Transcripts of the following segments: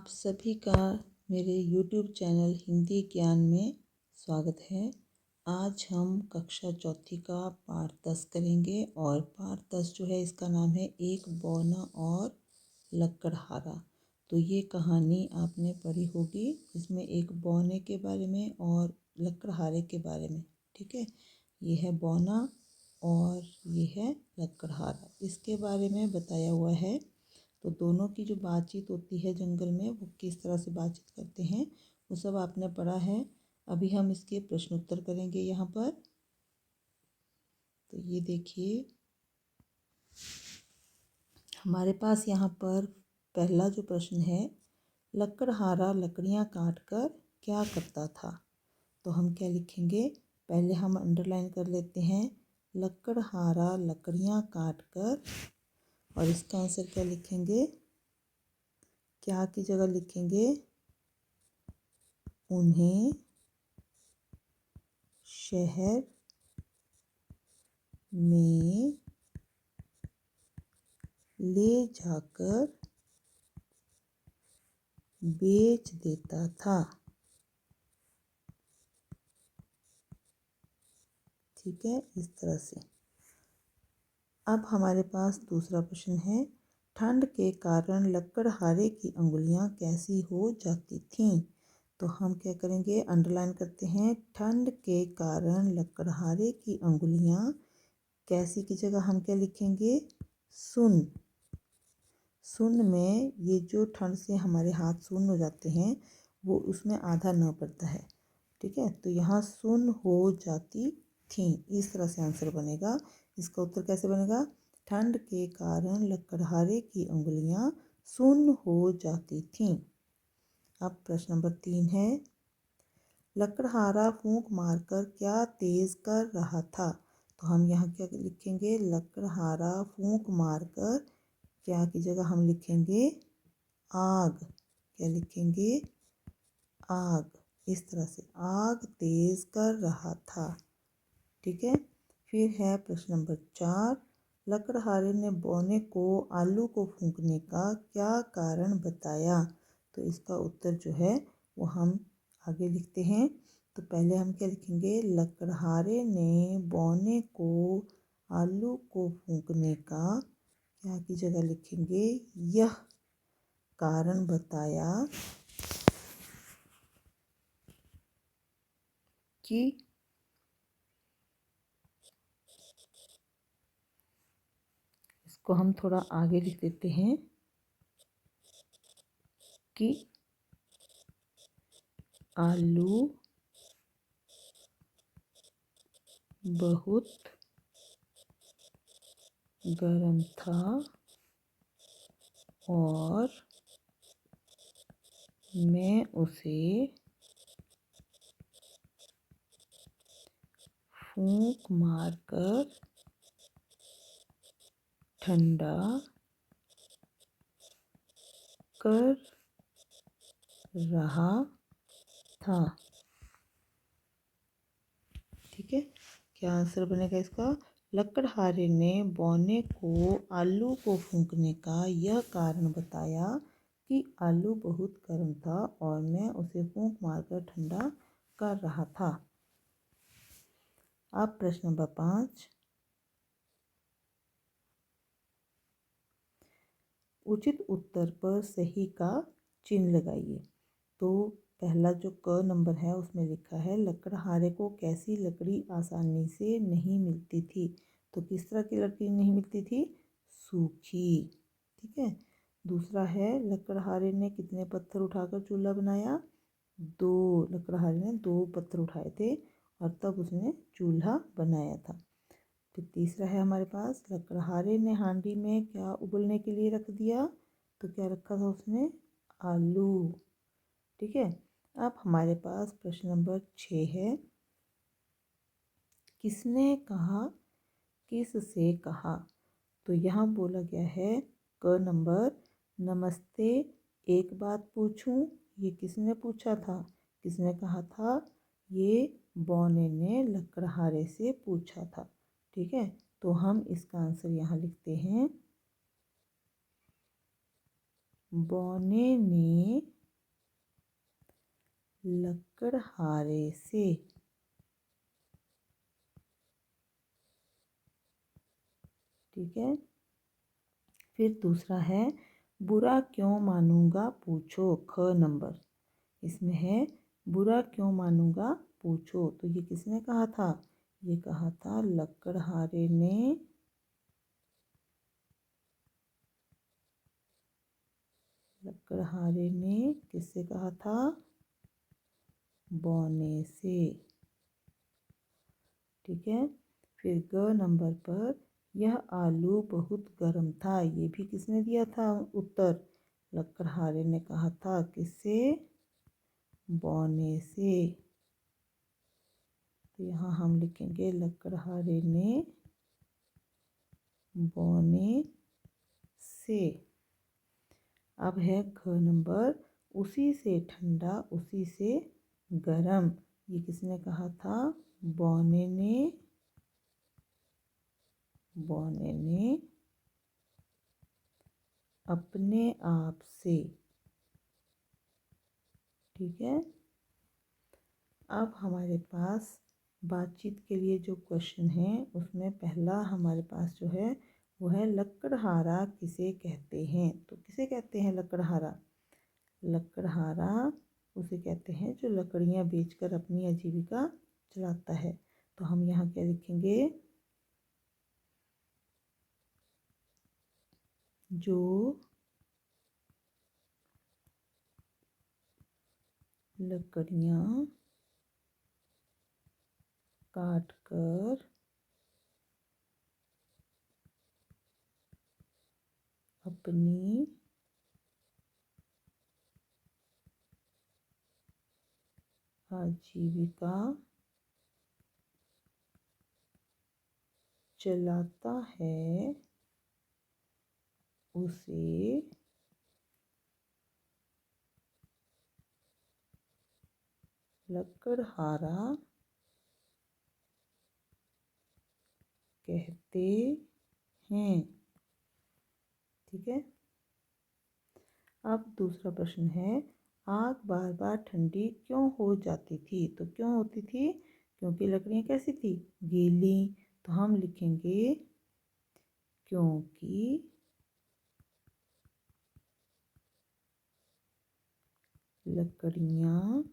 आप सभी का मेरे YouTube चैनल हिंदी ज्ञान में स्वागत है। आज हम कक्षा चौथी का पाठ 10 करेंगे और पाठ 10 जो है इसका नाम है एक बौना और लकड़हारा। तो ये कहानी आपने पढ़ी होगी, इसमें एक बौने के बारे में और लकड़हारे के बारे में। ठीक है, ये है बौना और ये है लकड़हारा, इसके बारे में बताया हुआ है। तो दोनों की जो बातचीत होती है जंगल में, वो किस तरह से बातचीत करते हैं वो सब आपने पढ़ा है। अभी हम इसके प्रश्न उत्तर करेंगे यहाँ पर। तो ये देखिए, हमारे पास यहाँ पर पहला जो प्रश्न है, लकड़हारा लकड़ियाँ काट कर क्या करता था। तो हम क्या लिखेंगे, पहले हम अंडरलाइन कर लेते हैं, लकड़हारा लकड़ियाँ काट कर, और इसका आंसर क्या लिखेंगे, क्या की जगह लिखेंगे, उन्हें शहर में ले जाकर बेच देता था। ठीक है, इस तरह से। अब हमारे पास दूसरा प्रश्न है, ठंड के कारण लकड़हारे की अंगुलियां कैसी हो जाती थीं। तो हम क्या करेंगे, अंडरलाइन करते हैं, ठंड के कारण लकड़हारे की अंगुलियां कैसी की जगह हम क्या लिखेंगे, सुन्न। सुन्न में ये जो ठंड से हमारे हाथ सुन्न हो जाते हैं वो उसमें आधा न पड़ता है। ठीक है, तो यहाँ सुन्न हो जाती थी, इस तरह से आंसर बनेगा। इसका उत्तर कैसे बनेगा, ठंड के कारण लकड़हारे की उंगलियां सुन्न हो जाती थीं। अब प्रश्न नंबर 3 है, लकड़हारा फूंक मारकर क्या तेज कर रहा था। तो हम यहाँ क्या लिखेंगे, लकड़हारा फूंक मारकर क्या की जगह हम लिखेंगे आग। क्या लिखेंगे, आग। इस तरह से आग तेज कर रहा था। ठीक है, फिर है प्रश्न नंबर 4, लकड़हारे ने बौने को आलू को फूंकने का क्या कारण बताया। तो इसका उत्तर जो है वो हम आगे लिखते हैं। तो पहले हम क्या लिखेंगे, लकड़हारे ने बौने को आलू को फूंकने का क्या की जगह लिखेंगे, यह कारण बताया कि इसको हम थोड़ा आगे लिख देते हैं कि आलू बहुत गर्म था और मैं उसे फूंक मारकर ठंडा कर रहा था। ठीक है, क्या आंसर बनेगा इसका, लकड़हारे ने बौने को आलू को फूंकने का यह कारण बताया कि आलू बहुत गर्म था और मैं उसे फूंक मारकर ठंडा कर रहा था। अब प्रश्न नंबर 5, उचित उत्तर पर सही का चिन्ह लगाइए। तो पहला जो क नंबर है उसमें लिखा है, लकड़हारे को कैसी लकड़ी आसानी से नहीं मिलती थी। तो किस तरह की लकड़ी नहीं मिलती थी, सूखी। ठीक है, दूसरा है, लकड़हारे ने कितने पत्थर उठाकर चूल्हा बनाया, 2। लकड़हारे ने 2 पत्थर उठाए थे और तब उसने चूल्हा बनाया था। फिर तीसरा है हमारे पास, लकड़हारे ने हांडी में क्या उबलने के लिए रख दिया। तो क्या रखा था उसने, आलू। ठीक है, अब हमारे पास प्रश्न नंबर 6 है, किसने कहा, किससे कहा। तो यहाँ बोला गया है क नंबर, नमस्ते एक बात पूछूं। ये किसने पूछा था, किसने कहा था, ये बौने ने लकड़हारे से पूछा था। ठीक है, तो हम इसका आंसर यहाँ लिखते हैं, बौने ने लकड़हारे से। ठीक है। फिर दूसरा है बुरा क्यों मानूंगा पूछो, ख नंबर। इसमें है बुरा क्यों मानूंगा पूछो, तो ये किसने कहा था? ये कहा था लकड़हारे ने। लकड़हारे ने किससे कहा था? बौने से। ठीक है। फिर ग नंबर पर यह आलू बहुत गर्म था, ये भी किसने दिया था उत्तर? लकड़हारे ने कहा था। किससे? बौने से। तो यहाँ हम लिखेंगे लकड़हारे ने बौने से। अब है घ नंबर, उसी से ठंडा उसी से गरम, ये किसने कहा था? बौने ने। बौने ने अपने आप से। ठीक है। अब हमारे पास बातचीत के लिए जो क्वेश्चन है उसमें पहला हमारे पास जो है वो है लकड़हारा किसे कहते हैं? तो किसे कहते हैं लकड़हारा? लकड़हारा उसे कहते हैं जो लकड़ियाँ बेचकर अपनी आजीविका चलाता है। तो हम यहाँ क्या लिखेंगे? जो लकड़ियाँ काट कर अपनी आजीविका चलाता है उसे लकड़हारा कहते हैं। ठीक है। अब दूसरा प्रश्न है आग बार बार ठंडी क्यों हो जाती थी? तो क्यों होती थी? क्योंकि लकड़ियाँ कैसी थी? गीली। तो हम लिखेंगे क्योंकि लकड़ियाँ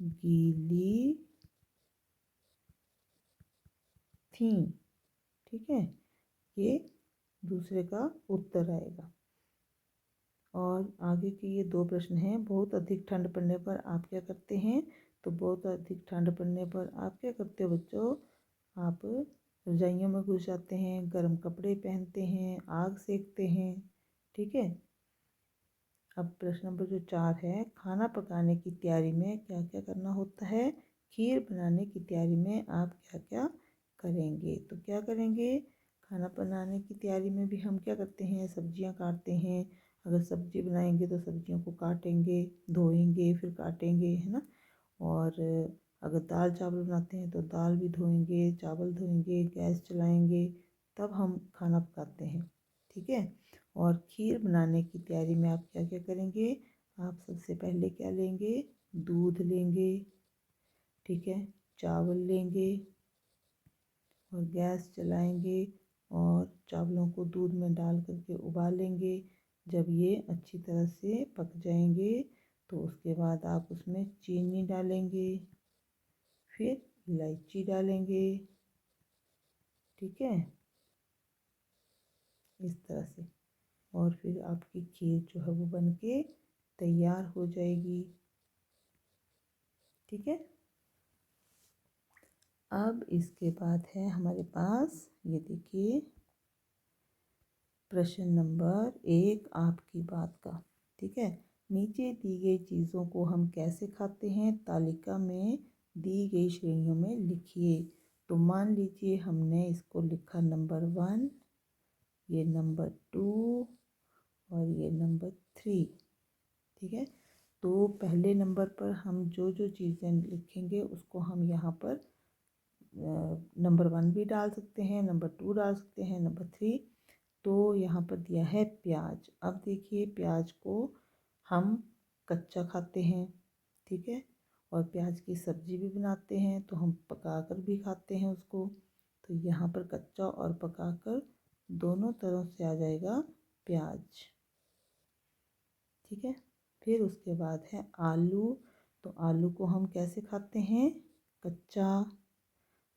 गीली थीं। ठीक है। ये दूसरे का उत्तर आएगा। और आगे के ये दो प्रश्न हैं। बहुत अधिक ठंड पड़ने पर आप क्या करते हैं? तो बहुत अधिक ठंड पड़ने पर आप क्या करते हो बच्चों? आप रजाइयों में घुस जाते हैं, गर्म कपड़े पहनते हैं, आग सेकते हैं। ठीक है। अब प्रश्न नंबर जो 4 है, खाना पकाने की तैयारी में क्या क्या करना होता है? खीर बनाने की तैयारी में आप क्या क्या करेंगे? तो क्या करेंगे? खाना बनाने की तैयारी में भी हम क्या करते हैं? सब्जियां काटते हैं। अगर सब्जी बनाएंगे तो सब्जियों को काटेंगे, धोएंगे, फिर काटेंगे, है ना। और अगर दाल चावल बनाते हैं तो दाल भी धोएंगे, चावल धोएंगे, गैस चलाएंगे, तब हम खाना पकाते हैं। ठीक है। और खीर बनाने की तैयारी में आप क्या क्या करेंगे? आप सबसे पहले क्या लेंगे? दूध लेंगे। ठीक है। चावल लेंगे और गैस चलाएंगे और चावलों को दूध में डाल करके उबालेंगे। जब ये अच्छी तरह से पक जाएंगे तो उसके बाद आप उसमें चीनी डालेंगे, फिर इलायची डालेंगे। ठीक है। इस तरह से। और फिर आपकी खीर जो है वो बन के तैयार हो जाएगी। ठीक है। अब इसके बाद है हमारे पास, ये देखिए प्रश्न नंबर 1 आपकी बात का। ठीक है। नीचे दी गई चीज़ों को हम कैसे खाते हैं? तालिका में दी गई श्रेणियों में लिखिए। तो मान लीजिए हमने इसको लिखा नंबर 1, ये नंबर 2 और ये नंबर 3। ठीक है। तो पहले नंबर पर हम जो जो चीज़ें लिखेंगे उसको हम यहाँ पर नंबर 1 भी डाल सकते हैं, नंबर 2 डाल सकते हैं, नंबर 3 तो यहाँ पर दिया है प्याज। अब देखिए प्याज को हम कच्चा खाते हैं, ठीक है, और प्याज की सब्ज़ी भी बनाते हैं, तो हम पकाकर भी खाते हैं उसको। तो यहाँ पर कच्चा और पकाकर दोनों तरफ से आ जाएगा प्याज, ठीक है। फिर उसके बाद है आलू। तो आलू को हम कैसे खाते हैं? कच्चा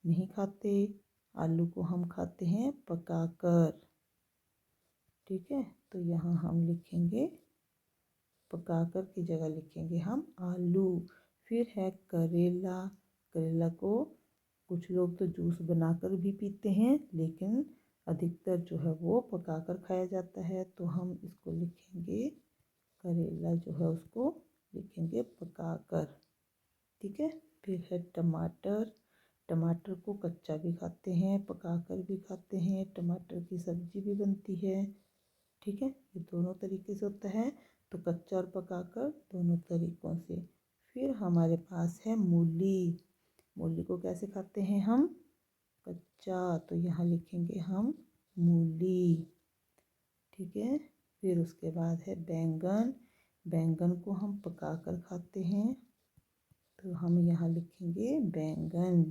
नहीं खाते, आलू को हम खाते हैं पकाकर, ठीक है। तो यहाँ हम लिखेंगे पकाकर की जगह लिखेंगे हम आलू। फिर है करेला। करेला को कुछ लोग तो जूस बनाकर भी पीते हैं, लेकिन अधिकतर जो है वो पकाकर खाया जाता है। तो हम इसको लिखेंगे करेला जो है उसको लिखेंगे पकाकर, ठीक है। फिर है टमाटर। टमाटर को कच्चा भी खाते हैं, पकाकर भी खाते हैं, टमाटर की सब्ज़ी भी बनती है, ठीक है। ये दोनों तरीके से होता है, तो कच्चा और पकाकर दोनों तरीक़ों से। फिर हमारे पास है मूली। मूली को कैसे खाते हैं हम? कच्चा, तो यहाँ लिखेंगे हम मूली, ठीक है। फिर उसके बाद है बैंगन। बैंगन को हम पकाकर खाते हैं, तो हम यहाँ लिखेंगे बैंगन।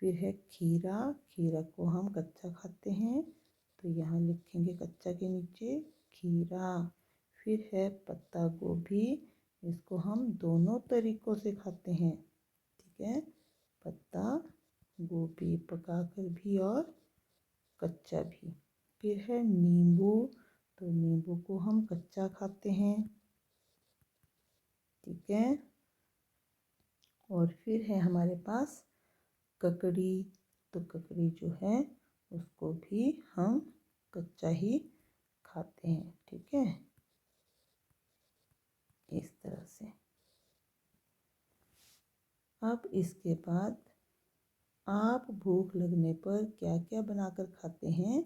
फिर है खीरा। खीरा को हम कच्चा खाते हैं, तो यहाँ लिखेंगे कच्चा के नीचे खीरा। फिर है पत्ता गोभी। इसको हम दोनों तरीक़ों से खाते हैं, ठीक है, पत्ता गोभी पकाकर भी और कच्चा भी। फिर है नींबू। तो नींबू को हम कच्चा खाते हैं, ठीक है। और फिर है हमारे पास ककड़ी। तो ककड़ी जो है उसको भी हम कच्चा ही खाते हैं, ठीक है, इस तरह से। अब इसके बाद आप भूख लगने पर क्या क्या बनाकर खाते हैं,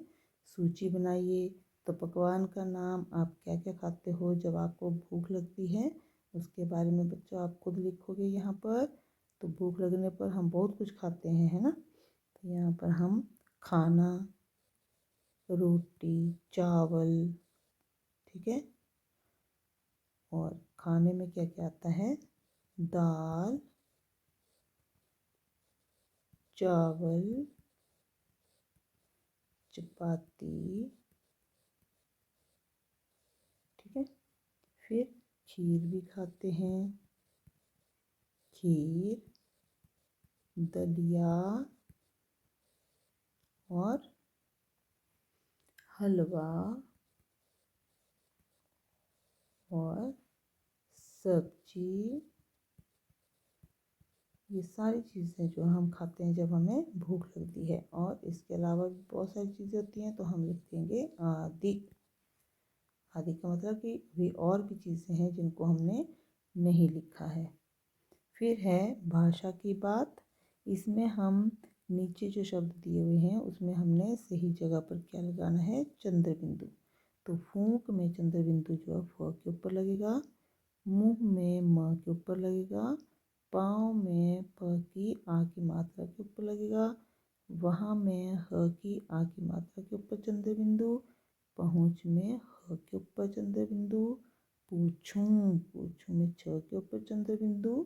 सूची बनाइए। तो पकवान का नाम आप क्या क्या खाते हो जब आपको भूख लगती है, उसके बारे में बच्चों आप खुद लिखोगे यहाँ पर। तो भूख लगने पर हम बहुत कुछ खाते हैं, है ना। तो यहाँ पर हम खाना, रोटी, चावल, ठीक है, और खाने में क्या क्या आता है? दाल, चावल, चपाती, ठीक है। फिर खीर भी खाते हैं, खीर, दलिया और हलवा और सब्जी। ये सारी चीज़ें जो हम खाते हैं जब हमें भूख लगती है। और इसके अलावा भी बहुत सारी चीज़ें होती हैं, तो हम लिख देंगे आदि। आदि का मतलब कि भी और भी चीज़ें हैं जिनको हमने नहीं लिखा है। फिर है भाषा की बात। इसमें हम नीचे जो शब्द दिए हुए हैं उसमें हमने सही जगह पर क्या लगाना है? चंद्र बिंदु। तो फूंक में चंद्र बिंदु जो है फ के ऊपर लगेगा, मुंह में म के ऊपर लगेगा, पाँव में प की आ की मात्रा के ऊपर लगेगा, वहाँ में ह की आ की मात्रा के ऊपर चंद्र बिंदु, पहुँच में ह के ऊपर चंद्र बिंदु, पूछूं पूछूं में छ के ऊपर चंद्र बिंदु,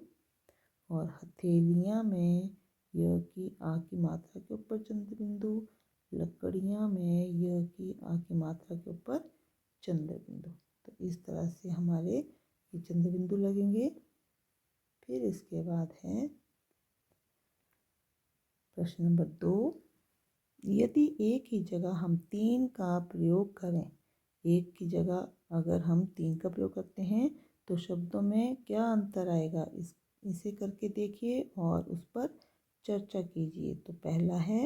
और हथेलियाँ में य की आ की मात्रा के ऊपर चंद्र बिंदु, लकड़ियाँ में य की आ की मात्रा के ऊपर चंद्र बिंदु। तो इस तरह से हमारे ये चंद्र बिंदु लगेंगे। फिर इसके बाद है प्रश्न नंबर 2। यदि एक ही जगह हम 3 का प्रयोग करें, एक की जगह अगर हम 3 का प्रयोग करते हैं तो शब्दों में क्या अंतर आएगा, इसे करके देखिए और उस पर चर्चा कीजिए। तो पहला है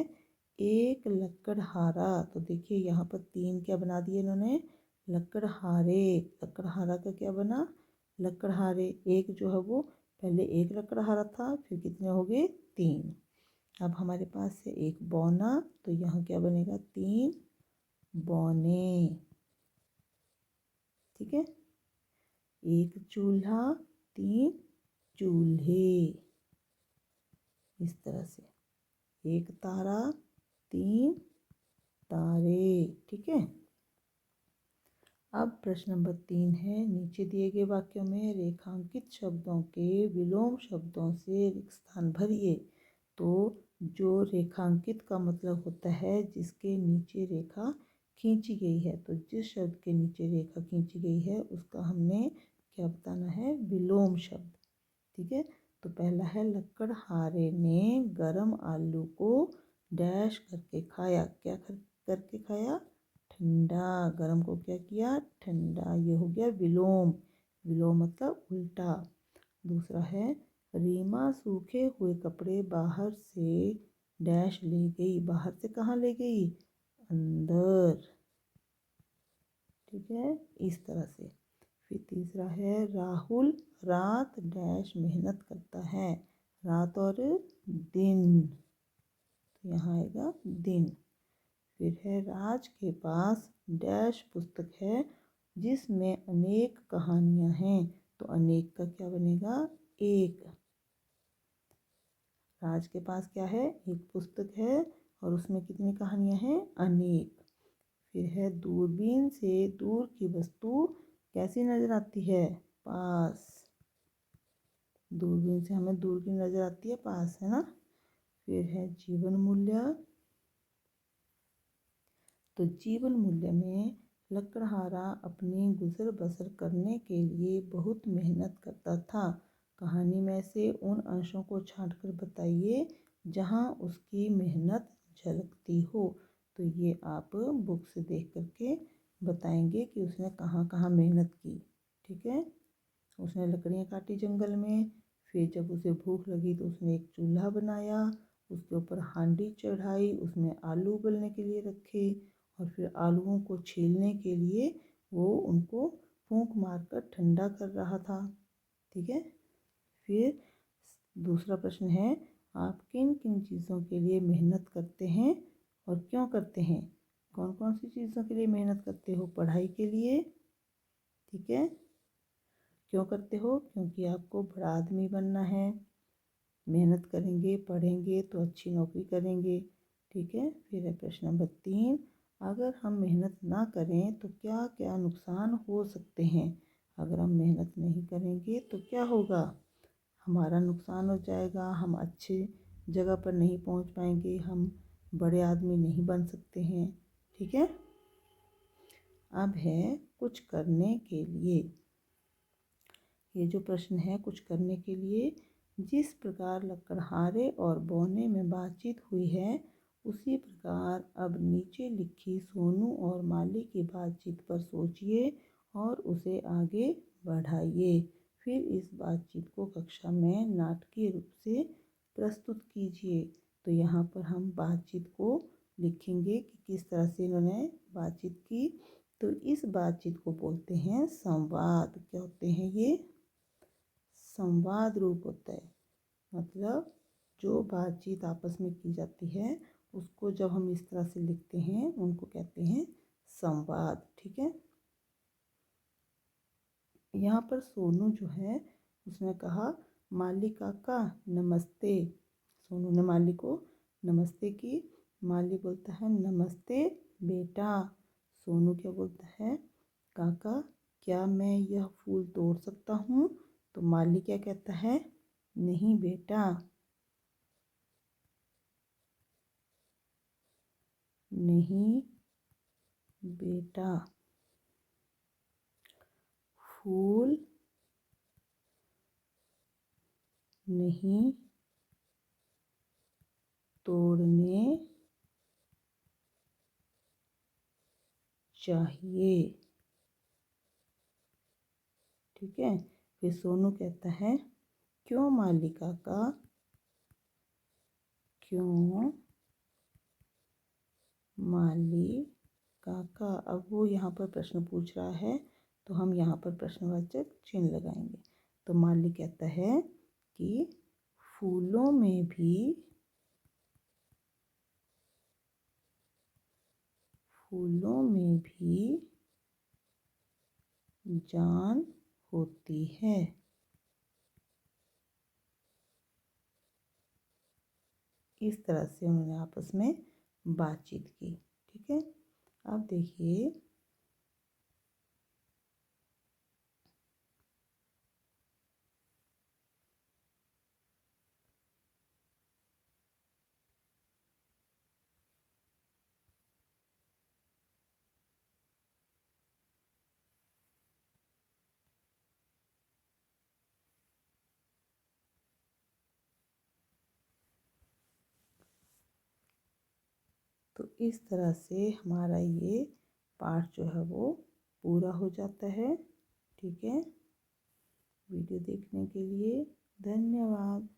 एक लकड़हारा। तो देखिए यहाँ पर 3 क्या बना दिए इन्होंने? लकड़हारे। लकड़हारा का क्या बना? लकड़हारे। एक जो है वो पहले एक लकड़हारा था, फिर कितने हो गए? 3। अब हमारे पास है एक बौना। तो यहाँ क्या बनेगा? 3 बौने, ठीक है। एक चूल्हा, 3 चूल्हे, इस तरह से। एक तारा, 3 तारे। ठीक है। अब प्रश्न नंबर 3 है, नीचे दिए गए वाक्यों में रेखांकित शब्दों के विलोम शब्दों से रिक्त स्थान भरिए। तो जो रेखांकित का मतलब होता है जिसके नीचे रेखा खींची गई है, तो जिस शब्द के नीचे रेखा खींची गई है उसका हमने क्या बताना है, विलोम शब्द। ठीक है। तो पहला है, लकड़हारे ने गरम आलू को डैश करके खाया। क्या करके खाया, ठंडा। गरम को क्या किया, ठंडा। ये हो गया विलोम। विलोम मतलब उल्टा। दूसरा है, रीमा सूखे हुए कपड़े बाहर से डैश ले गई। बाहर से कहाँ ले गई, अंदर। ठीक है, इस तरह से। फिर तीसरा है, राहुल रात डैश मेहनत करता है। रात और दिन, तो यहाँ आएगा दिन। फिर है, राज के पास डैश पुस्तक है जिसमें अनेक कहानियाँ हैं। तो अनेक का क्या बनेगा, एक। राज के पास क्या है, एक पुस्तक है और उसमें कितनी कहानियाँ हैं, अनेक। फिर है, दूरबीन से दूर की वस्तु कैसी नजर आती है, पास। दूरबीन से हमें दूर की नजर आती है, पास, है ना। फिर है, जीवन मूल्य। तो जीवन मूल्य में लकड़हारा अपनी गुजर बसर करने के लिए बहुत मेहनत करता था। कहानी में से उन अंशों को छांटकर बताइए जहां उसकी मेहनत झलकती हो। तो ये आप बुक से देख करके बताएंगे कि उसने कहाँ कहाँ मेहनत की। ठीक है। उसने लकड़ियाँ काटी जंगल में, फिर जब उसे भूख लगी तो उसने एक चूल्हा बनाया, उसके ऊपर हांडी चढ़ाई, उसमें आलू उबलने के लिए रखे और फिर आलूओं को छीलने के लिए वो उनको फूंक मारकर ठंडा कर रहा था। ठीक है। फिर दूसरा प्रश्न है, आप किन किन चीज़ों के लिए मेहनत करते हैं और क्यों करते हैं। कौन कौन सी चीज़ों के लिए मेहनत करते हो, पढ़ाई के लिए। ठीक है। क्यों करते हो, क्योंकि आपको बड़ा आदमी बनना है। मेहनत करेंगे, पढ़ेंगे तो अच्छी नौकरी करेंगे। ठीक है। फिर है प्रश्न नंबर 3, अगर हम मेहनत ना करें तो क्या क्या नुकसान हो सकते हैं। अगर हम मेहनत नहीं करेंगे तो क्या होगा, हमारा नुकसान हो जाएगा, हम अच्छी जगह पर नहीं पहुंच पाएंगे, हम बड़े आदमी नहीं बन सकते हैं। ठीक है। अब है, कुछ करने के लिए। ये जो प्रश्न है, कुछ करने के लिए, जिस प्रकार लकड़हारे और बौने में बातचीत हुई है उसी प्रकार अब नीचे लिखी सोनू और माली की बातचीत पर सोचिए और उसे आगे बढ़ाइए। फिर इस बातचीत को कक्षा में नाटकीय रूप से प्रस्तुत कीजिए। तो यहाँ पर हम बातचीत को लिखेंगे कि किस तरह से इन्होंने बातचीत की। तो इस बातचीत को बोलते हैं संवाद। क्या होते हैं ये, संवाद रूप होता है। मतलब जो बातचीत आपस में की जाती है उसको जब हम इस तरह से लिखते हैं उनको कहते हैं संवाद। ठीक है। यहाँ पर सोनू जो है उसने कहा, माली काका नमस्ते। सोनू ने माली को नमस्ते की। माली बोलता है, नमस्ते बेटा। सोनू क्या बोलता है, काका क्या मैं यह फूल तोड़ सकता हूँ। तो माली क्या कहता है, नहीं बेटा, नहीं बेटा, फूल नहीं तोड़ने चाहिए। ठीक है। फिर सोनू कहता है, क्यों माली काका, क्यों माली काका। अब वो यहाँ पर प्रश्न पूछ रहा है तो हम यहाँ पर प्रश्नवाचक चिन्ह लगाएंगे। तो माली कहता है कि फूलों में भी जान होती है। इस तरह से उन्होंने आपस में बातचीत की। ठीक है। अब देखिए तो इस तरह से हमारा ये पार्ट जो है वो पूरा हो जाता है। ठीक है। वीडियो देखने के लिए धन्यवाद।